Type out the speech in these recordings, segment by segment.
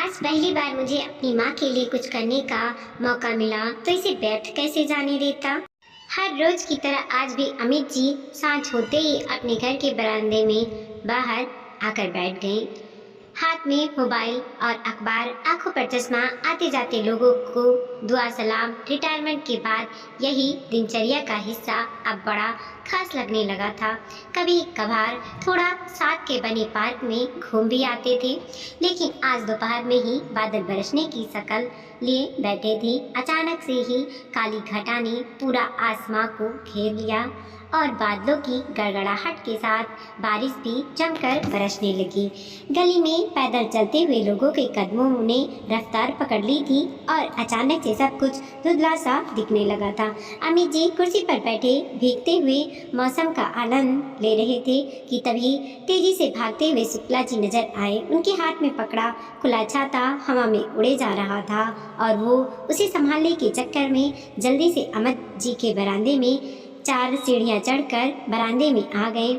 आज पहली बार मुझे अपनी माँ के लिए कुछ करने का मौका मिला तो इसे व्यर्थ कैसे जाने देता। हर रोज की तरह आज भी अमित जी सांझ होते ही अपने घर के बरामदे में बाहर आकर बैठ गए। हाथ में मोबाइल और अखबार, आंखों पर चश्मा, आते जाते लोगों को दुआ सलाम। रिटायरमेंट के बाद यही दिनचर्या का हिस्सा अब बड़ा खास लगने लगा था। कभी कभार थोड़ा साथ के बने पार्क में घूम भी आते थे, लेकिन आज दोपहर में ही बादल बरसने की शक्ल लिए बैठे थे। अचानक से ही काली घटा ने पूरा आसमां को घेर लिया और बादलों की गड़गड़ाहट के साथ बारिश भी जमकर बरसने लगी। गली में पैदल चलते हुए लोगों के कदमों ने रफ्तार पकड़ ली थी और अचानक से सब कुछ धुंधला सा दिखने लगा था। अमित जी कुर्सी पर बैठे भीगते हुए मौसम का आनंद ले रहे थे कि तभी तेजी से भागते हुए शुक्ला जी नजर आए। उनके हाथ में पकड़ा खुला छाता हवा में उड़े जा रहा था और वो उसे संभालने के चक्कर में जल्दी से अमित जी के बरामदे में 4 सीढ़ियां चढ़कर बरामदे में आ गए।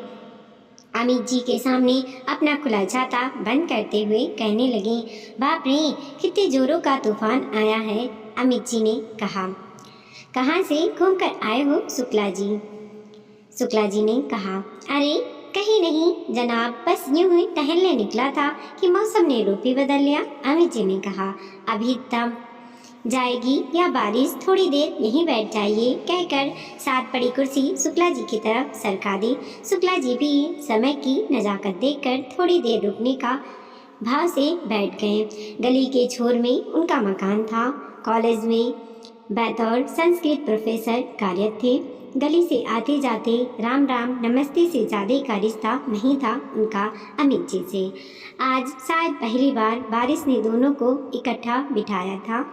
अमित जी के सामने अपना खुला छाता बंद करते हुए कहने लगे, बाप रे, कितने जोरों का तूफान आया है। अमित जी ने कहा, कहाँ से घूमकर आए हो शुक्ला जी? शुक्ला जी ने कहा, अरे कहीं नहीं जनाब, बस यूं ही टहलने निकला था कि मौसम ने रूप ही बदल लिया। अमित जी ने कहा, अभी तब जाएगी या बारिश, थोड़ी देर यहीं बैठ जाइए, कहकर साथ पड़ी कुर्सी शुक्ला जी की तरफ सरका दी। शुक्ला जी भी समय की नज़ाकत देखकर थोड़ी देर रुकने का भाव से बैठ गए। गली के छोर में उनका मकान था। कॉलेज में बतौर संस्कृत प्रोफेसर कार्यरत थे। गली से आते जाते राम राम नमस्ते से ज़्यादा का रिश्ता नहीं था उनका अमित जी से। आज शायद पहली बार बारिश ने दोनों को इकट्ठा बिठाया था।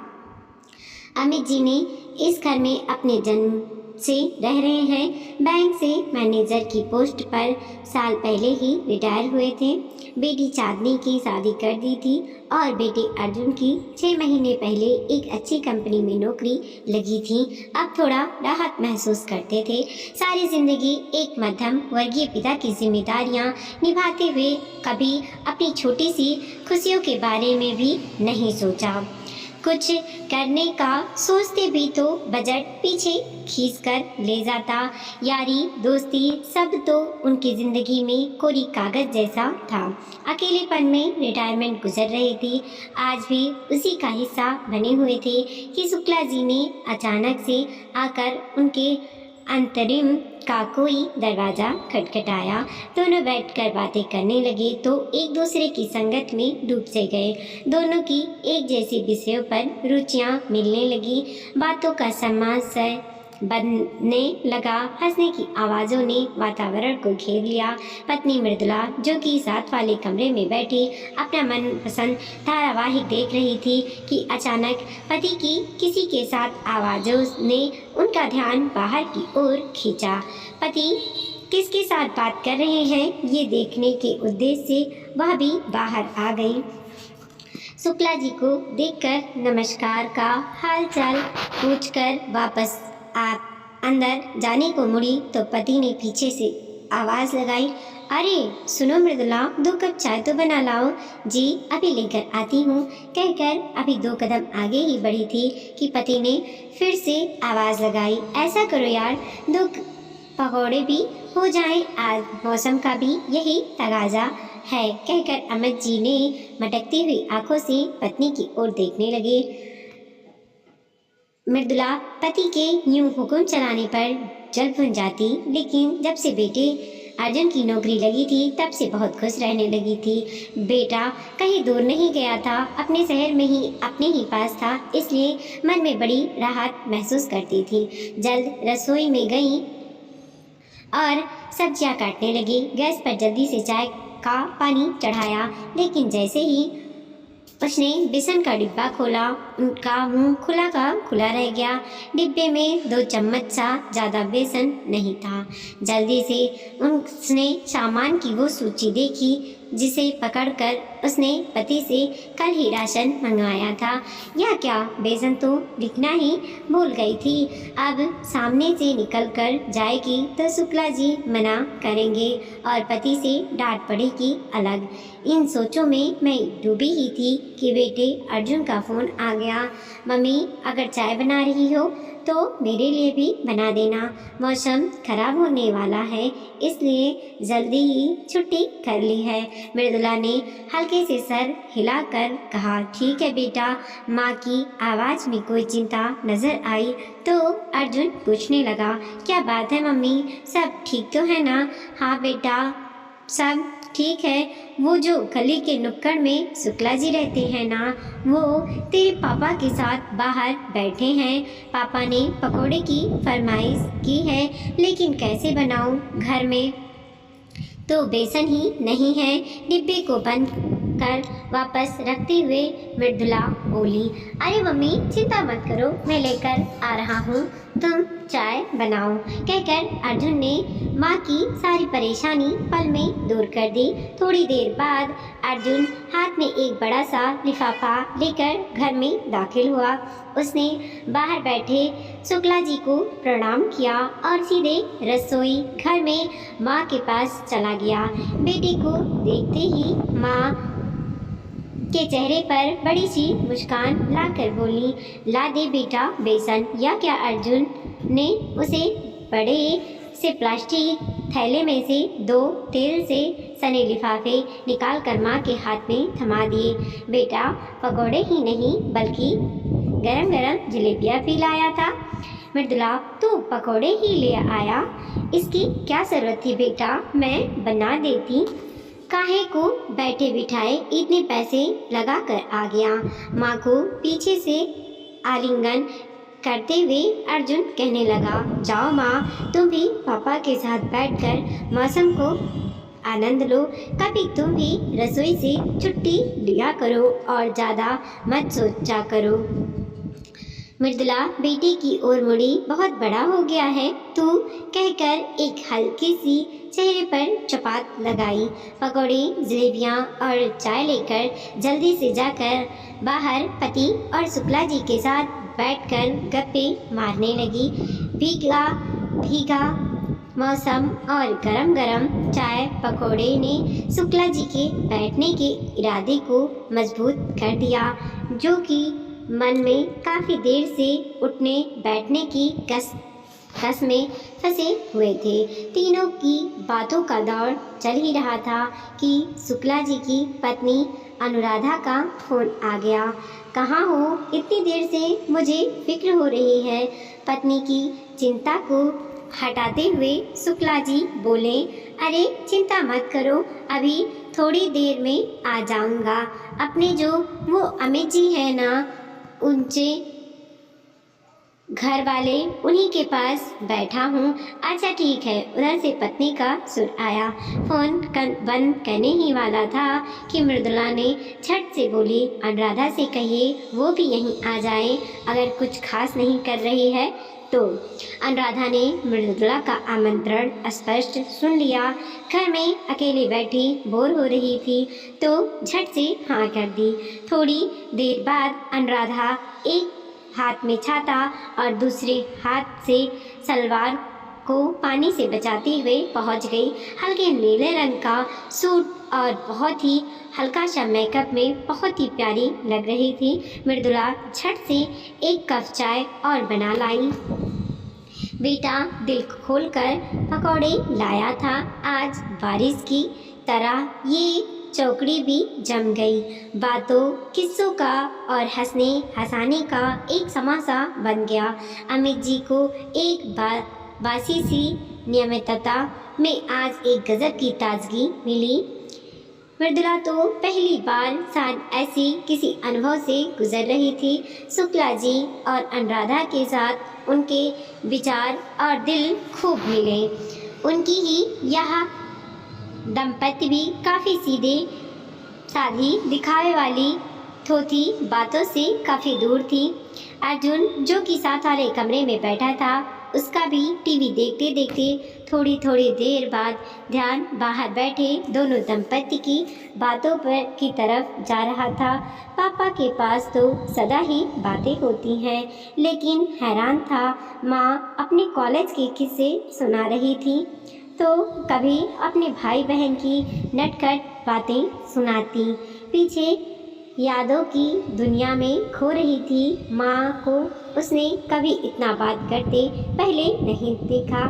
अमित जी ने इस घर में अपने जन्म से रह रहे हैं। बैंक से मैनेजर की पोस्ट पर साल पहले ही रिटायर हुए थे। बेटी चांदनी की शादी कर दी थी और बेटे अर्जुन की 6 महीने पहले एक अच्छी कंपनी में नौकरी लगी थी। अब थोड़ा राहत महसूस करते थे। सारी जिंदगी एक मध्यम वर्गीय पिता की जिम्मेदारियां निभाते हुए कभी अपनी छोटी सी खुशियों के बारे में भी नहीं सोचा। कुछ करने का सोचते भी तो बजट पीछे खींच कर ले जाता। यारी दोस्ती सब तो उनकी ज़िंदगी में कोरी कागज़ जैसा था। अकेलेपन में रिटायरमेंट गुजर रही थी। आज भी उसी का हिस्सा बने हुए थे कि शुक्ला जी ने अचानक से आकर उनके अंतरिम का कोई दरवाज़ा खटखटाया। दोनों बैठकर बातें करने लगे तो एक दूसरे की संगत में डूब से गए। दोनों की एक जैसी विषयों पर रुचियां मिलने लगी। बातों का समास बनने लगा। हंसने की आवाज़ों ने वातावरण को घेर लिया। पत्नी मृदुला, जो कि साथ वाले कमरे में बैठी अपना मनपसंद धारावाहिक देख रही थी कि अचानक पति की किसी के साथ आवाज़ों ने उनका ध्यान बाहर की ओर खींचा। पति किसके साथ बात कर रहे हैं ये देखने के उद्देश्य से वह भी बाहर आ गई। शुक्ला जी को देखकर नमस्कार का हालचाल पूछकर वापस आप अंदर जाने को मुड़ी तो पति ने पीछे से आवाज़ लगाई, अरे सुनो मृदुला, 2 कप चाय तो बना लाओ। जी अभी लेकर आती हूँ, कहकर अभी 2 कदम आगे ही बढ़ी थी कि पति ने फिर से आवाज़ लगाई, ऐसा करो यार, 2 पकौड़े भी हो जाएं, आज मौसम का भी यही तगाजा है, कहकर अमित जी ने मटकती हुई आंखों से पत्नी की ओर देखने लगे। मृदुला पति के यूं हुक्म चलाने पर जल भुन जाती, लेकिन जब से बेटे अर्जुन की नौकरी लगी थी तब से बहुत खुश रहने लगी थी। बेटा कहीं दूर नहीं गया था, अपने शहर में ही अपने ही पास था, इसलिए मन में बड़ी राहत महसूस करती थी। जल्द रसोई में गई और सब्जियां काटने लगी। गैस पर जल्दी से चाय का पानी चढ़ाया, लेकिन जैसे ही उसने बेसन का डिब्बा खोला, उनका मुंह खुला का खुला रह गया। डिब्बे में 2 चम्मच सा ज़्यादा बेसन नहीं था। जल्दी से उसने सामान की वो सूची देखी जिसे पकड़कर उसने पति से कल ही राशन मंगवाया था। यह क्या, बेसन तो लिखना ही भूल गई थी। अब सामने से निकलकर जाएगी तो शुक्ला जी मना करेंगे और पति से डांट पड़ेगी अलग। इन सोचों में मैं डूबी ही थी कि बेटे अर्जुन का फ़ोन आ गया। मम्मी, अगर चाय बना रही हो तो मेरे लिए भी बना देना, मौसम खराब होने वाला है इसलिए जल्दी ही छुट्टी कर ली है। मृदुला ने हल्के से सर हिलाकर कहा, ठीक है बेटा। माँ की आवाज़ में कोई चिंता नजर आई तो अर्जुन पूछने लगा, क्या बात है मम्मी, सब ठीक तो है ना? हाँ बेटा, सब ठीक है। वो जो गली के नुक्कड़ में शुक्ला जी रहते हैं ना, वो तेरे पापा के साथ बाहर बैठे हैं। पापा ने पकोड़े की फरमाइश की है, लेकिन कैसे बनाऊं? घर में तो बेसन ही नहीं है। डिब्बे को बंद कर वापस रखते हुए मृदुला बोली, अरे मम्मी चिंता मत करो, मैं लेकर आ रहा हूँ, तुम चाय बनाओ। कहकर अर्जुन ने माँ की सारी परेशानी पल में दूर कर दी। थोड़ी देर बाद अर्जुन हाथ में एक बड़ा सा लिफाफा लेकर घर में दाखिल हुआ। उसने बाहर बैठे शुक्ला जी को प्रणाम किया और सीधे रसोई घर में माँ के पास चला गया। बेटे को देखते ही माँ के चेहरे पर बड़ी सी मुस्कान लाकर बोली, ला दे बेटा बेसन। या क्या? अर्जुन ने उसे बड़े से प्लास्टिक थैले में से 2 तेल से सने लिफाफे निकाल कर माँ के हाथ में थमा दिए। बेटा पकौड़े ही नहीं बल्कि गरम गरम जलेबियाँ भी लाया था। मृदुला, तू पकौड़े ही ले आया, इसकी क्या ज़रूरत थी बेटा, मैं बना देती। काहे को बैठे बिठाए इतने पैसे लगा कर आ गया। माँ को पीछे से आलिंगन करते हुए अर्जुन कहने लगा, जाओ माँ, तुम भी पापा के साथ बैठकर मौसम को आनंद लो। कभी तुम भी रसोई से छुट्टी लिया करो और ज़्यादा मत सोचा करो। मृदुला बेटी की ओर मुड़ी, बहुत बड़ा हो गया है तू, कहकर एक हल्की सी चेहरे पर चपात लगाई। पकौड़े, जलेबियाँ और चाय लेकर जल्दी से जाकर बाहर पति और शुक्ला जी के साथ बैठकर गप्पे मारने लगी। भीगा भीगा मौसम और गरम गरम चाय पकौड़े ने शुक्ला जी के बैठने के इरादे को मजबूत कर दिया, जो कि मन में काफ़ी देर से उठने बैठने की कस में फंसे हुए थे। तीनों की बातों का दौर चल ही रहा था कि शुक्ला जी की पत्नी अनुराधा का फ़ोन आ गया। कहाँ हो? इतनी देर से मुझे फिक्र हो रही है। पत्नी की चिंता को हटाते हुए शुक्ला जी बोले, अरे चिंता मत करो, अभी थोड़ी देर में आ जाऊंगा। अपने जो वो अमित जी है ना, उनसे घर वाले उन्हीं के पास बैठा हूँ। अच्छा ठीक है। उधर से पत्नी का सुर आया। फ़ोन बंद करने ही वाला था कि मृदुला ने झट से बोली, अनुराधा से कहिए वो भी यहीं आ जाए, अगर कुछ खास नहीं कर रही है तो। अनुराधा ने मृदुला का आमंत्रण स्पष्ट सुन लिया। घर में अकेली बैठी बोर हो रही थी तो झट से हाँ कर दी। थोड़ी देर बाद अनुराधा एक हाथ में छाता और दूसरे हाथ से सलवार को पानी से बचाते हुए पहुंच गई। हल्के नीले रंग का सूट और बहुत ही हल्का सा मेकअप में बहुत ही प्यारी लग रही थी। मृदुला झट से एक कप चाय और बना लाई। बेटा दिल खोलकर पकौड़े लाया था। आज बारिश की तरह ये चौकड़ी भी जम गई। बातों किस्सों का और हंसने हंसाने का एक समासा बन गया। अमित जी को एक बासी सी नियमितता में आज एक गजब की ताजगी मिली। मृदुला तो पहली बार शायद ऐसी किसी अनुभव से गुजर रही थी। शुक्ला जी और अनुराधा के साथ उनके विचार और दिल खूब मिले। उनकी ही यह दंपति भी काफ़ी सीधे साधी दिखावे वाली थोथी बातों से काफ़ी दूर थी। अर्जुन जो कि साथ वाले कमरे में बैठा था उसका भी टीवी देखते देखते थोड़ी थोड़ी देर बाद ध्यान बाहर बैठे दोनों दंपति की बातों पर की तरफ जा रहा था। पापा के पास तो सदा ही बातें होती हैं, लेकिन हैरान था, माँ अपने कॉलेज के किस्से सुना रही थी तो कभी अपने भाई बहन की नटखट बातें सुनाती, पीछे यादों की दुनिया में खो रही थी। माँ को उसने कभी इतना बात करते पहले नहीं देखा।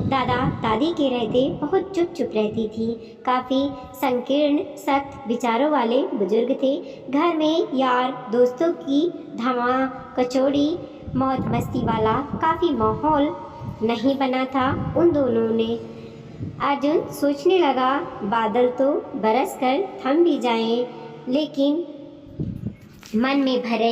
दादा दादी के रहते बहुत चुप चुप रहती थी। काफ़ी संकीर्ण सख्त विचारों वाले बुजुर्ग थे। घर में यार दोस्तों की धमा कचौड़ी मौज मस्ती वाला काफ़ी माहौल नहीं बना था उन दोनों ने। अर्जुन सोचने लगा, बादल तो बरस कर थम भी जाएं, लेकिन मन में भरे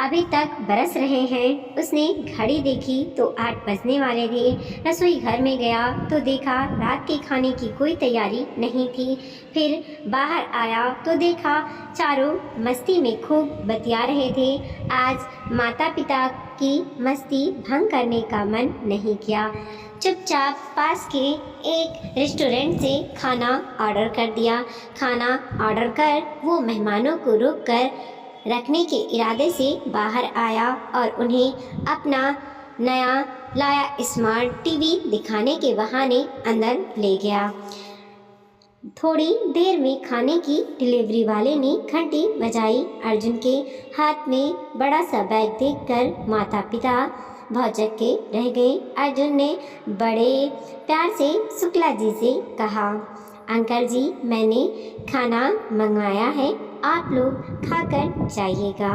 अभी तक बरस रहे हैं। उसने घड़ी देखी तो 8 बजने वाले थे। रसोई घर में गया तो देखा रात के खाने की कोई तैयारी नहीं थी। फिर बाहर आया तो देखा चारों मस्ती में खूब बतिया रहे थे। आज माता पिता की मस्ती भंग करने का मन नहीं किया। चुपचाप पास के एक रेस्टोरेंट से खाना ऑर्डर कर दिया। खाना ऑर्डर कर वो मेहमानों को रोक कर रखने के इरादे से बाहर आया और उन्हें अपना नया लाया स्मार्ट टीवी दिखाने के बहाने अंदर ले गया। थोड़ी देर में खाने की डिलीवरी वाले ने घंटी बजाई। अर्जुन के हाथ में बड़ा सा बैग देखकर माता पिता भौचक्के के रह गए। अर्जुन ने बड़े प्यार से शुक्ला जी से कहा, अंकल जी, मैंने खाना मंगवाया है, आप लोग खाकर जाइएगा।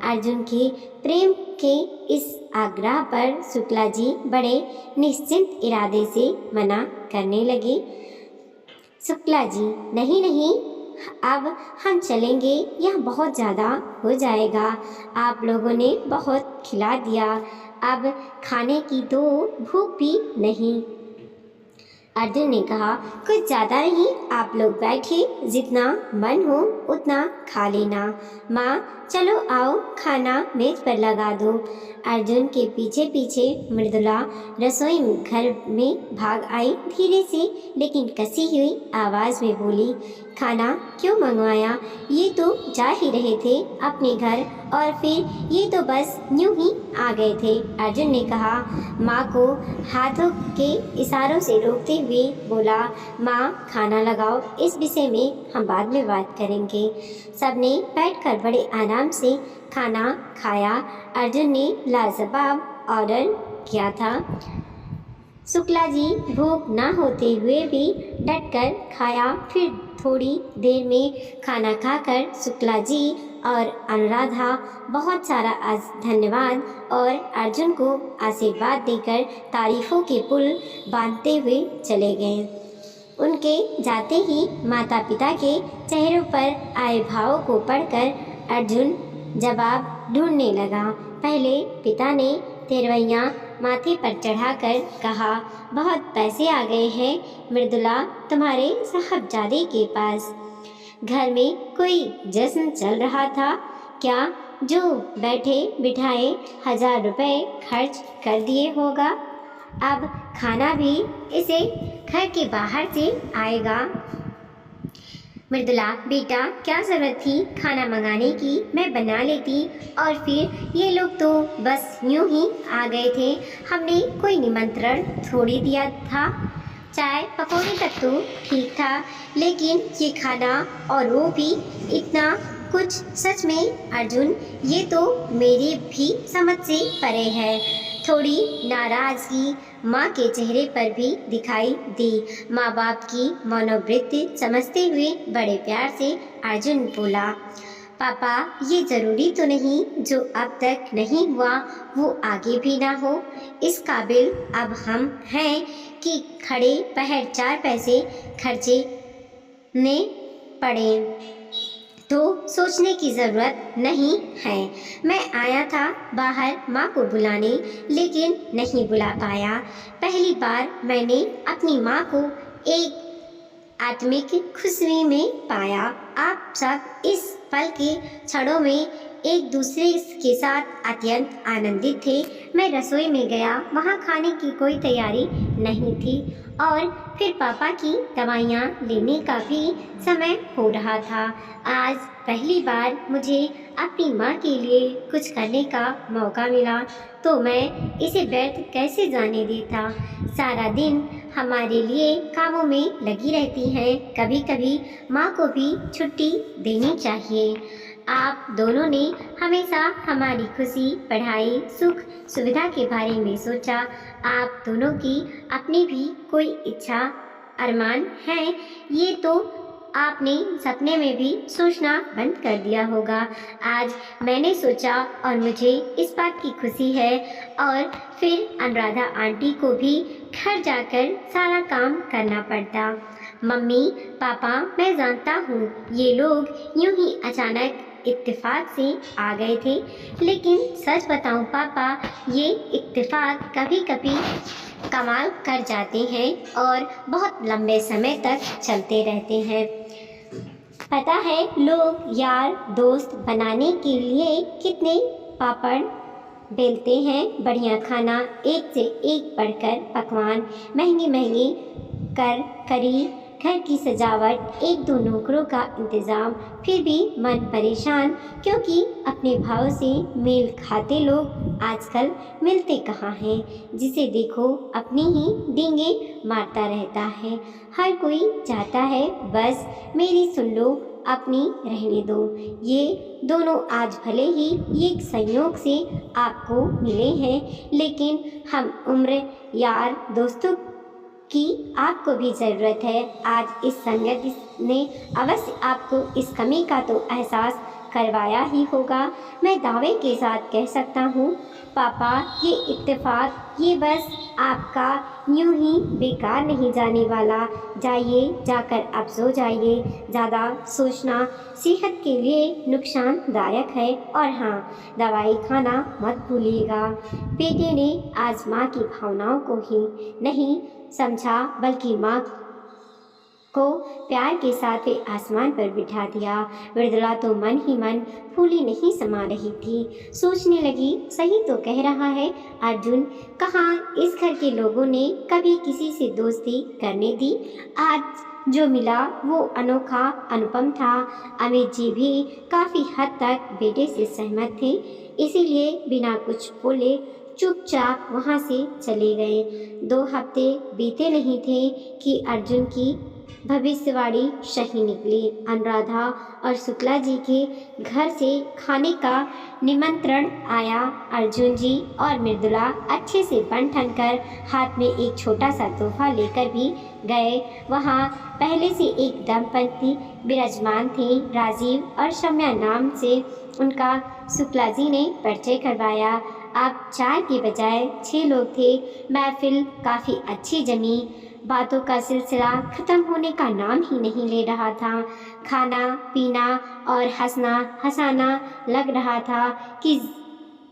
अर्जुन के प्रेम के इस आग्रह पर शुक्ला जी बड़े निश्चिंत इरादे से मना करने लगे। शुक्ला जी, नहीं नहीं, अब हम चलेंगे, यह बहुत ज़्यादा हो जाएगा। आप लोगों ने बहुत खिला दिया, अब खाने की तो भूख भी नहीं। अर्जुन ने कहा, कुछ ज़्यादा ही, आप लोग बैठिए, जितना मन हो उतना खा लेना। माँ चलो आओ, खाना मेज पर लगा दो। अर्जुन के पीछे पीछे मृदुला रसोई घर में भाग आई। धीरे से लेकिन कसी हुई आवाज़ में बोली, खाना क्यों मंगवाया? ये तो जा ही रहे थे अपने घर और फिर ये तो बस यूं ही आ गए थे। अर्जुन ने कहा। माँ को हाथों के इशारों से रोकते हुए बोला, माँ खाना लगाओ, इस विषय में हम बाद में बात करेंगे। सबने बैठकर बड़े आराम से खाना खाया। अर्जुन ने लाजवाब ऑर्डर किया था। शुक्ला जी भूख ना होते हुए भी डटकर खाया। फिर थोड़ी देर में खाना खाकर शुक्ला जी और अनुराधा बहुत सारा धन्यवाद और अर्जुन को आशीर्वाद देकर तारीफों के पुल बांधते हुए चले गए। उनके जाते ही माता पिता के चेहरों पर आए भावों को पढ़कर अर्जुन जवाब ढूंढने लगा। पहले पिता ने तेरवैया माथे पर चढ़ाकर कहा, बहुत पैसे आ गए हैं मृदुला तुम्हारे साहबजादे के पास। घर में कोई जश्न चल रहा था क्या, जो बैठे बिठाए 1000 रुपये खर्च कर दिए होगा। अब खाना भी इसे घर के बाहर से आएगा। मृदुला, बेटा क्या ज़रूरत थी खाना मंगाने की, मैं बना लेती, और फिर ये लोग तो बस यूं ही आ गए थे, हमने कोई निमंत्रण थोड़ी दिया था। चाय पकौड़े तक तो ठीक था, लेकिन ये खाना और वो भी इतना कुछ, सच में अर्जुन ये तो मेरी भी समझ से परे है। थोड़ी नाराज़गी माँ के चेहरे पर भी दिखाई दी। माँ बाप की मनोवृत्ति समझते हुए बड़े प्यार से अर्जुन बोला, पापा ये ज़रूरी तो नहीं जो अब तक नहीं हुआ वो आगे भी ना हो। इस काबिल अब हम हैं कि खड़े पहर 4 पैसे खर्चे ने पड़े तो सोचने की ज़रूरत नहीं है। मैं आया था बाहर माँ को बुलाने, लेकिन नहीं बुला पाया। पहली बार मैंने अपनी माँ को एक आत्मिक खुशी में पाया। आप सब इस पल के क्षणों में एक दूसरे के साथ अत्यंत आनंदित थे। मैं रसोई में गया, वहाँ खाने की कोई तैयारी नहीं थी और फिर पापा की दवाइयाँ लेने का भी समय हो रहा था। आज पहली बार मुझे अपनी माँ के लिए कुछ करने का मौका मिला, तो मैं इसे व्यर्थ कैसे जाने देता। सारा दिन हमारे लिए कामों में लगी रहती हैं, कभी कभी माँ को भी छुट्टी देनी चाहिए। आप दोनों ने हमेशा हमारी खुशी, पढ़ाई, सुख सुविधा के बारे में सोचा। आप दोनों की अपनी भी कोई इच्छा, अरमान है, ये तो आपने सपने में भी सोचना बंद कर दिया होगा। आज मैंने सोचा और मुझे इस बात की खुशी है। और फिर अनुराधा आंटी को भी घर जाकर सारा काम करना पड़ता। मम्मी, पापा, मैं जानता हूँ ये लोग यूं ही अचानक इत्तेफाक से आ गए थे, लेकिन सच बताऊं पापा, ये इत्तेफाक कभी कभी कमाल कर जाते हैं और बहुत लंबे समय तक चलते रहते हैं। पता है लोग यार दोस्त बनाने के लिए कितने पापड़ बेलते हैं, बढ़िया खाना, एक से एक बढ़कर पकवान, महंगी महंगी करी, घर की सजावट, एक दो नौकरों का इंतज़ाम, फिर भी मन परेशान क्योंकि अपने भाव से मेल खाते लोग आजकल मिलते कहाँ हैं। जिसे देखो अपनी ही डींगे मारता रहता है। हर कोई चाहता है बस मेरी सुन लो, अपनी रहने दो। ये दोनों आज भले ही एक संयोग से आपको मिले हैं, लेकिन हम उम्र यार दोस्तों की आपको भी ज़रूरत है। आज इस संगति ने अवश्य आपको इस कमी का तो एहसास करवाया ही होगा। मैं दावे के साथ कह सकता हूँ पापा, ये इत्तेफाक, ये बस आपका यूं ही बेकार नहीं जाने वाला। जाइए, जाकर अब सो जाइए। ज़्यादा सोचना सेहत के लिए नुकसानदायक है। और हाँ, दवाई खाना मत भूलिएगा। बेटे ने आज माँ की भावनाओं को ही नहीं समझा, बल्कि माँ को प्यार के साथ वे आसमान पर बिठा दिया। मृदुला तो मन ही मन फूली नहीं समा रही थी। सोचने लगी, सही तो कह रहा है अर्जुन, कहाँ इस घर के लोगों ने कभी किसी से दोस्ती करने दी। आज जो मिला वो अनोखा, अनुपम था। अमित जी भी काफ़ी हद तक बेटे से सहमत थे, इसीलिए बिना कुछ बोले चुपचाप वहाँ से चले गए। 2 हफ्ते बीते नहीं थे कि अर्जुन की भविष्यवाणी सही निकली। अनुराधा और शुक्ला जी के घर से खाने का निमंत्रण आया। अर्जुन जी और मृदुला अच्छे से बन ठन कर हाथ में एक छोटा सा तोहफा लेकर भी गए। वहाँ पहले से एक दंपति विराजमान थे। राजीव और शम्या नाम से उनका शुक्ला जी ने परिचय करवाया। अब 4 के बजाय 6 लोग थे। महफिल काफ़ी अच्छी जमी। बातों का सिलसिला ख़त्म होने का नाम ही नहीं ले रहा था। खाना पीना और हंसना हंसाना लग रहा था कि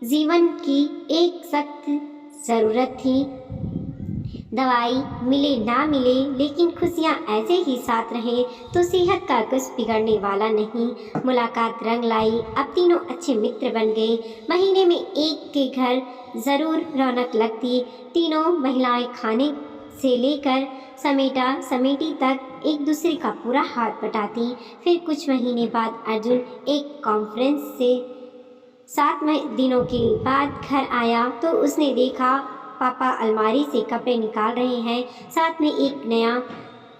जीवन की एक सख्त ज़रूरत थी। दवाई मिले ना मिले, लेकिन खुशियाँ ऐसे ही साथ रहे तो सेहत का कुछ बिगड़ने वाला नहीं। मुलाकात रंग लाई। अब तीनों अच्छे मित्र बन गए। महीने में एक के घर ज़रूर रौनक लगती। तीनों महिलाएं खाने से लेकर समेटा समेटी तक एक दूसरे का पूरा हाथ बटाती। फिर कुछ महीने बाद अर्जुन एक कॉन्फ्रेंस से 7 दिनों के बाद घर आया तो उसने देखा पापा अलमारी से कपड़े निकाल रहे हैं, साथ में एक नया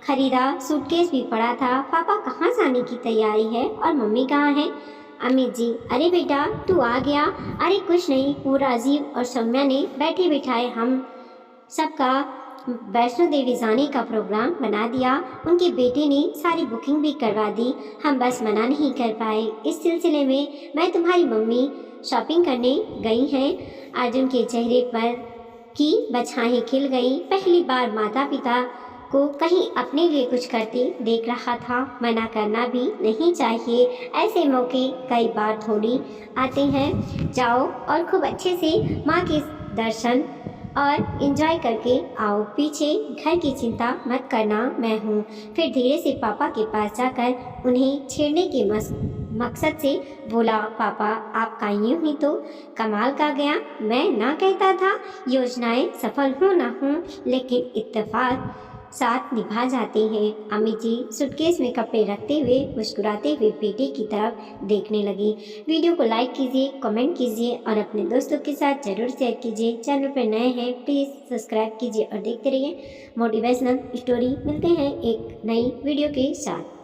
खरीदा सूटकेस भी पड़ा था। पापा कहाँ जाने की तैयारी है और मम्मी कहाँ है? अमित जी, अरे बेटा तू आ गया। अरे कुछ नहीं, वो राजीव और सौम्या ने बैठे बिठाए हम सबका वैष्णो देवी जाने का प्रोग्राम बना दिया। उनके बेटे ने सारी बुकिंग भी करवा दी, हम बस मना नहीं कर पाए। इस सिलसिले में मैं तुम्हारी मम्मी शॉपिंग करने गई हैं। अर्जुन के चेहरे पर की बछाएं खिल गई। पहली बार माता पिता को कहीं अपने लिए कुछ करते देख रहा था। मना करना भी नहीं चाहिए, ऐसे मौके कई बार थोड़ी आते हैं। जाओ और खूब अच्छे से माँ के दर्शन और एंजॉय करके आओ। पीछे घर की चिंता मत करना, मैं हूँ। फिर धीरे से पापा के पास जाकर उन्हें छेड़ने के मकसद से बोला, पापा आपका यूं ही तो कमाल का गया। मैं ना कहता था योजनाएं सफल हो ना हो, लेकिन इत्तेफाक साथ निभा जाती हैं। अम्मी जी सूटकेस में कपड़े रखते हुए मुस्कुराते हुए बेटे की तरफ देखने लगी। वीडियो को लाइक कीजिए, कमेंट कीजिए और अपने दोस्तों के साथ जरूर शेयर कीजिए। चैनल पर नए हैं प्लीज़ सब्सक्राइब कीजिए और देखते रहिए मोटिवेशनल स्टोरी। मिलते हैं एक नई वीडियो के साथ।